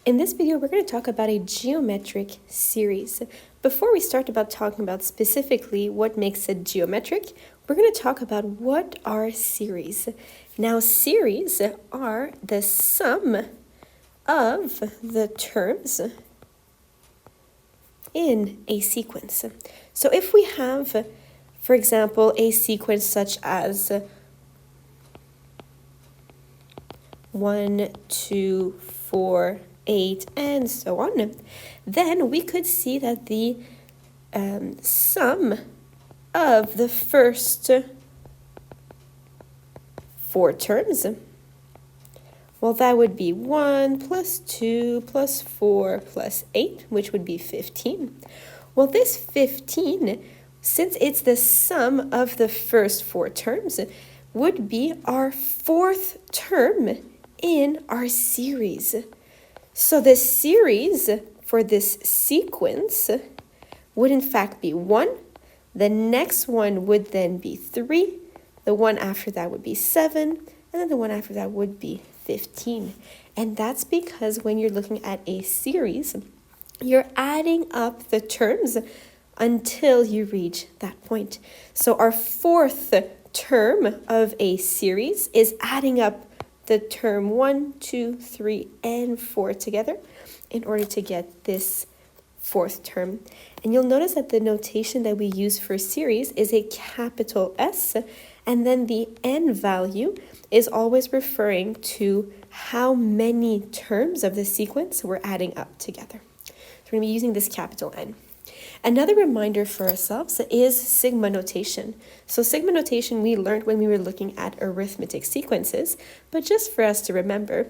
In this video, we're going to talk about a geometric series. Before we start about talking about specifically what makes it geometric, we're going to talk about what are series. Now, series are the sum of the terms in a sequence. So if we have, for example, a sequence such as 1, 2, 4, 8, and so on, then we could see that the sum of the first 4 terms, well, that would be 1 plus 2 plus 4 plus 8, which would be 15. Well, this 15, since it's the sum of the first 4 terms, would be our 4th term in our series. So the series for this sequence would in fact be 1. The next one would then be 3. The one after that would be 7. And then the one after that would be 15. And that's because when you're looking at a series, you're adding up the terms until you reach that point. So our 4th term of a series is adding up the term 1, 2, 3, and 4 together in order to get this 4th term. And you'll notice that the notation that we use for series is a capital S, and then the n value is always referring to how many terms of the sequence we're adding up together. So we're going to be using this capital N. Another reminder for ourselves is sigma notation. So sigma notation we learned when we were looking at arithmetic sequences, but just for us to remember,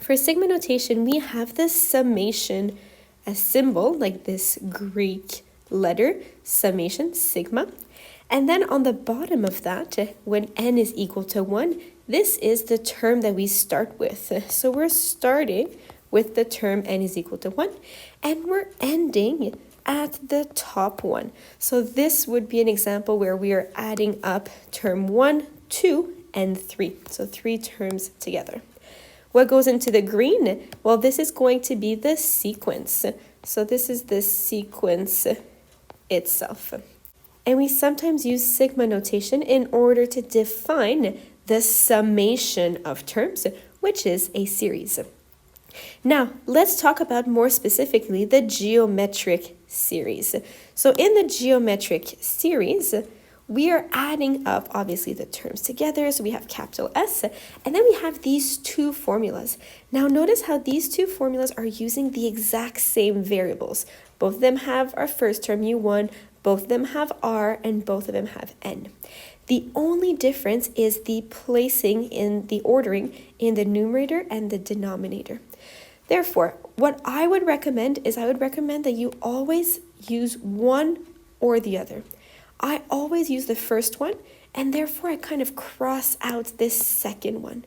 for sigma notation we have the summation, a symbol like this Greek letter, summation, sigma. And then on the bottom of that, when n is equal to 1, this is the term that we start with. So we're starting with the term n is equal to 1, and we're ending at the top one. So this would be an example where we are adding up term 1, 2, and 3. So 3 terms together. What goes into the green? Well, this is going to be the sequence. So this is the sequence itself. And we sometimes use sigma notation in order to define the summation of terms, which is a series. Now, let's talk about more specifically the geometric series. So in the geometric series, we are adding up, obviously, the terms together. So we have capital S, and then we have these 2 formulas. Now, notice how these 2 formulas are using the exact same variables. Both of them have our first term, U1, both of them have R, and both of them have N. The only difference is the placing in the ordering in the numerator and the denominator. Therefore, what I would recommend is that you always use one or the other. I always use the first one, and therefore I kind of cross out this second one.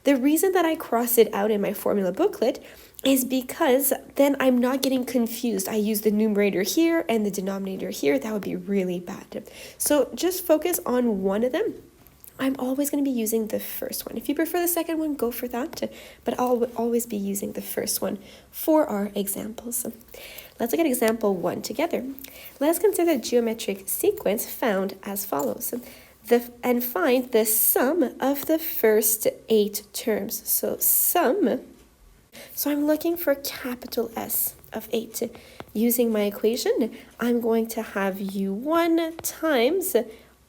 The reason that I cross it out in my formula booklet is because then I'm not getting confused. I use the numerator here and the denominator here. That would be really bad. So just focus on one of them. I'm always going to be using the first one. If you prefer the second one, go for that, but I'll always be using the first one for our examples. Let's look at example 1 together. Let's consider the geometric sequence found as follows. And find the sum of the first 8 terms. So sum. So I'm looking for capital S of 8. Using my equation, I'm going to have U1 times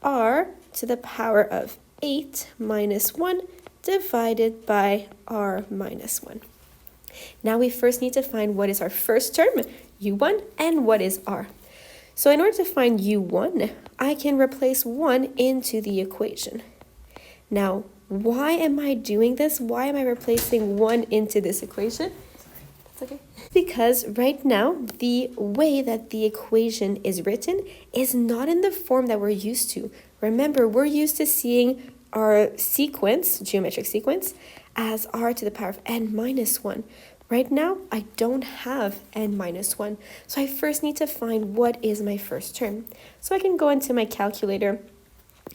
R to the power of 8 minus 1 divided by R minus 1. Now we first need to find what is our first term, U1, and what is R. So in order to find U1, I can replace 1 into the equation. Now, why am I doing this? Why am I replacing 1 into this equation? That's okay. Because right now, the way that the equation is written is not in the form that we're used to. Remember, we're used to seeing our sequence, geometric sequence, as r to the power of n minus 1. Right now, I don't have n minus 1. So I first need to find what is my first term. So I can go into my calculator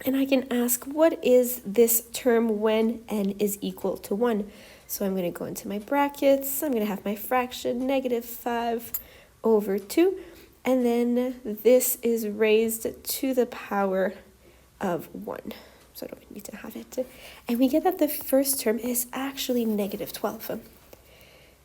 and I can ask, what is this term when n is equal to 1? So I'm going to go into my brackets. I'm going to have my fraction negative 5 over 2. And then this is raised to the power of 1. So I don't need to have it. And we get that the first term is actually negative 12.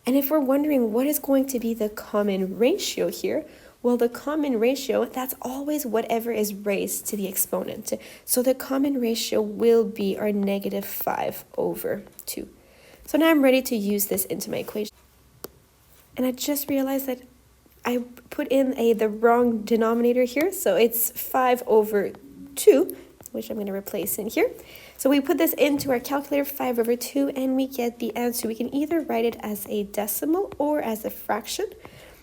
And if we're wondering what is going to be the common ratio here, well, the common ratio, that's always whatever is raised to the exponent. So the common ratio will be our negative 5 over 2. So now I'm ready to use this into my equation. And I just realized that I put in the wrong denominator here. So it's 5 over 2, which I'm going to replace in here. So we put this into our calculator, 5 over 2, and we get the answer. We can either write it as a decimal or as a fraction.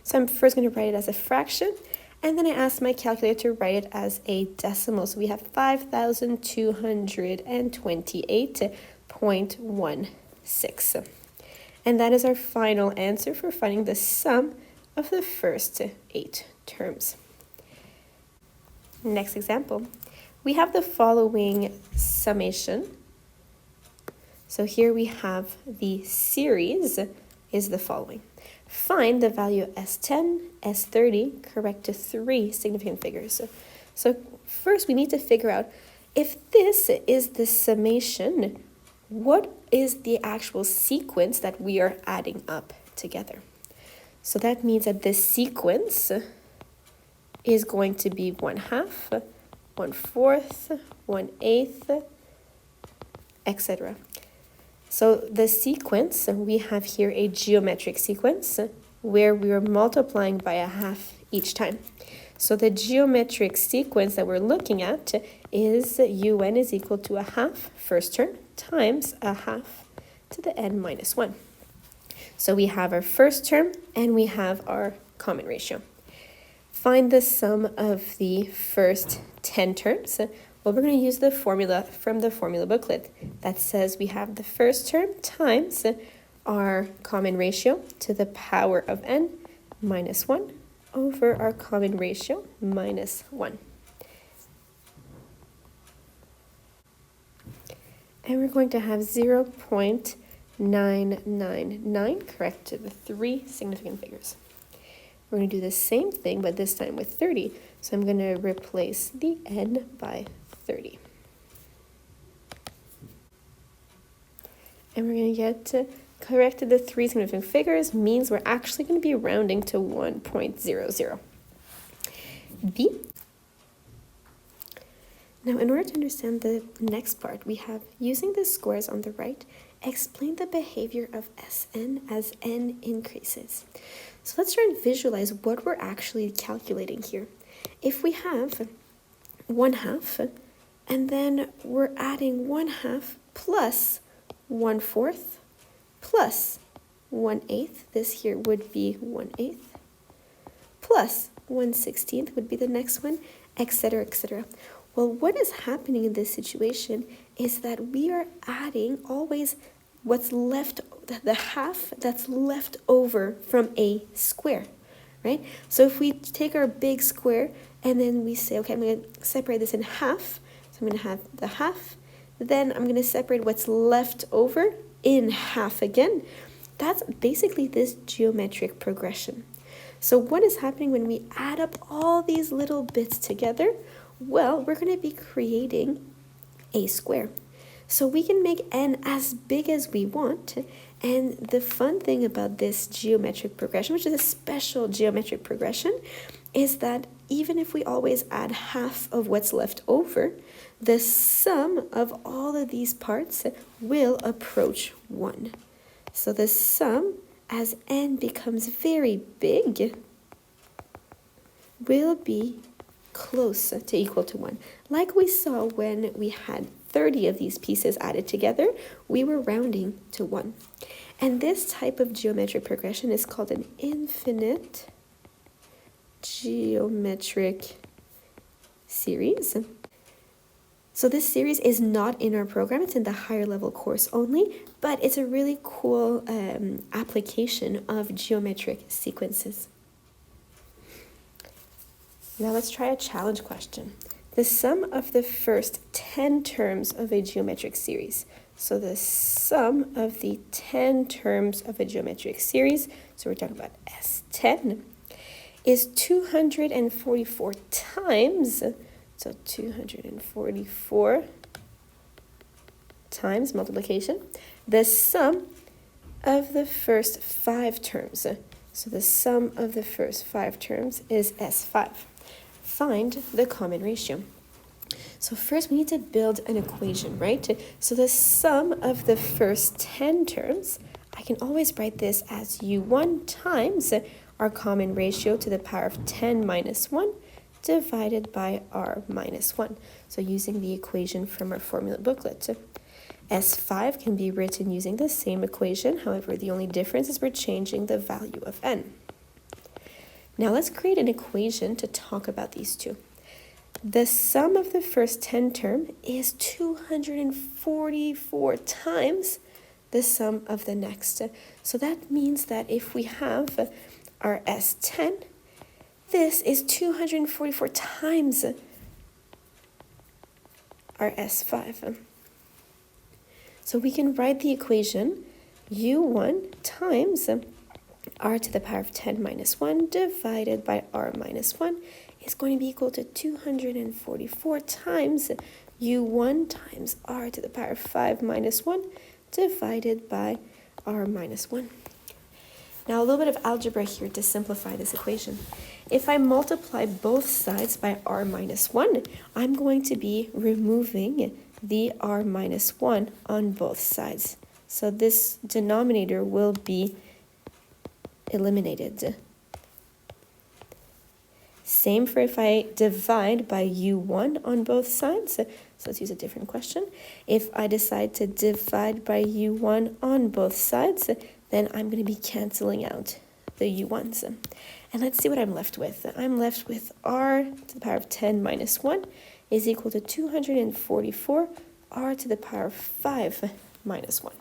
So I'm first going to write it as a fraction, and then I asked my calculator to write it as a decimal. So we have 5,228.16. And that is our final answer for finding the sum of the first 8 terms. Next example. We have the following summation. So here we have the series is the following. Find the value of S10, S30, correct to 3 significant figures. So first we need to figure out if this is the summation, what is the actual sequence that we are adding up together? So that means that this sequence is going to be 1/2, 1/4, 1/8, etc. So the sequence, we have here a geometric sequence where we are multiplying by 1/2 each time. So the geometric sequence that we're looking at is un is equal to 1/2 first term times 1/2 to the n minus 1. So we have our first term and we have our common ratio. Find the sum of the first 10 terms. Well, we're going to use the formula from the formula booklet that says we have the first term times our common ratio to the power of n minus 1 over our common ratio minus 1. And we're going to have 0.999 correct to the 3 significant figures. We're going to do the same thing, but this time with 30. So I'm going to replace the n by 30. And we're going to get correct to the 3 significant figures means we're actually going to be rounding to 1.00. B. Now, in order to understand the next part, we have, using the squares on the right, explain the behavior of Sn as n increases. So let's try and visualize what we're actually calculating here. If we have 1/2, and then we're adding 1/2 plus 1/4 plus 1/8, this here would be 1/8, plus 1/16 would be the next one, etc., etc. Well, what is happening in this situation is that we are adding always what's left, the half that's left over from a square, right? So if we take our big square and then we say, okay, I'm going to separate this in half. So I'm going to have the half. Then I'm going to separate what's left over in half again. That's basically this geometric progression. So what is happening when we add up all these little bits together? Well, we're going to be creating a square. So we can make n as big as we want. And the fun thing about this geometric progression, which is a special geometric progression, is that even if we always add half of what's left over, the sum of all of these parts will approach 1. So the sum, as n becomes very big, will be close to equal to 1. Like we saw when we had 30 of these pieces added together, we were rounding to 1. And this type of geometric progression is called an infinite geometric series. So this series is not in our program, it's in the higher level course only, but it's a really cool application of geometric sequences. Now let's try a challenge question. The sum of the first 10 terms of a geometric series. So the sum of the 10 terms of a geometric series, so we're talking about S10, is 244 times, so 244 times multiplication, the sum of the first 5 terms. So the sum of the first 5 terms is S5. Find the common ratio. So first we need to build an equation, right? So the sum of the first 10 terms, I can always write this as U1 times our common ratio to the power of 10 minus 1 divided by R minus 1. So using the equation from our formula booklet. S5 can be written using the same equation, however, the only difference is we're changing the value of n. Now let's create an equation to talk about these two. The sum of the first 10 term is 244 times the sum of the next. So that means that if we have our S10, this is 244 times our S5. So we can write the equation U1 times R to the power of 10 minus 1 divided by R minus 1 is going to be equal to 244 times U1 times R to the power of 5 minus 1 divided by R minus 1. Now a little bit of algebra here to simplify this equation. If I multiply both sides by R minus 1, I'm going to be removing the R minus 1 on both sides. So this denominator will be eliminated. Same for if I divide by U1 on both sides. So let's use a different question. If I decide to divide by U1 on both sides, then I'm going to be canceling out the U1s. And let's see what I'm left with. I'm left with R to the power of 10 minus 1 is equal to 244 R to the power of 5 minus 1.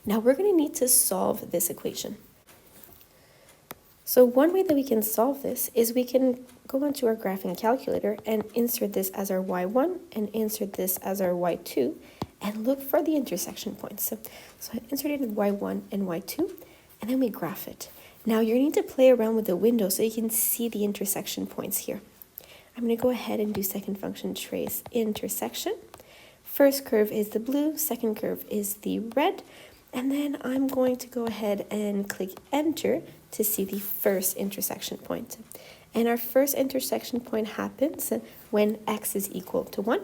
Now we're going to need to solve this equation. So one way that we can solve this is we can go onto our graphing calculator and insert this as our y1 and insert this as our y2 and look for the intersection points. So I inserted y1 and y2 and then we graph it. Now you need to play around with the window so you can see the intersection points here. I'm going to go ahead and do second function trace intersection. First curve is the blue, second curve is the red, and then I'm going to go ahead and click enter to see the first intersection point. And our first intersection point happens when x is equal to 1.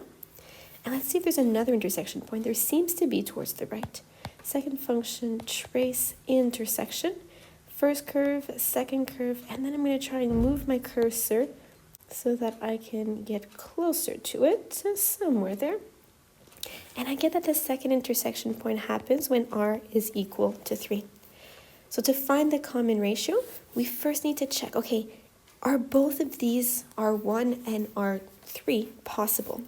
And let's see if there's another intersection point. There seems to be towards the right. Second function trace intersection. First curve, second curve, and then I'm going to try and move my cursor so that I can get closer to it, somewhere there. And I get that the second intersection point happens when r is equal to 3. So to find the common ratio, we first need to check, okay, are both of these R1 and R3 possible?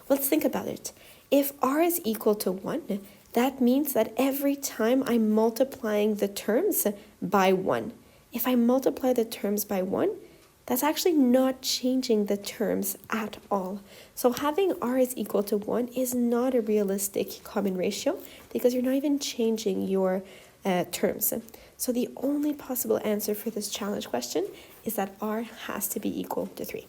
Let's think about it. If r is equal to 1, that means that every time I'm multiplying the terms by 1. If I multiply the terms by 1, that's actually not changing the terms at all. So having r is equal to 1 is not a realistic common ratio because you're not even changing your terms. So the only possible answer for this challenge question is that r has to be equal to 3.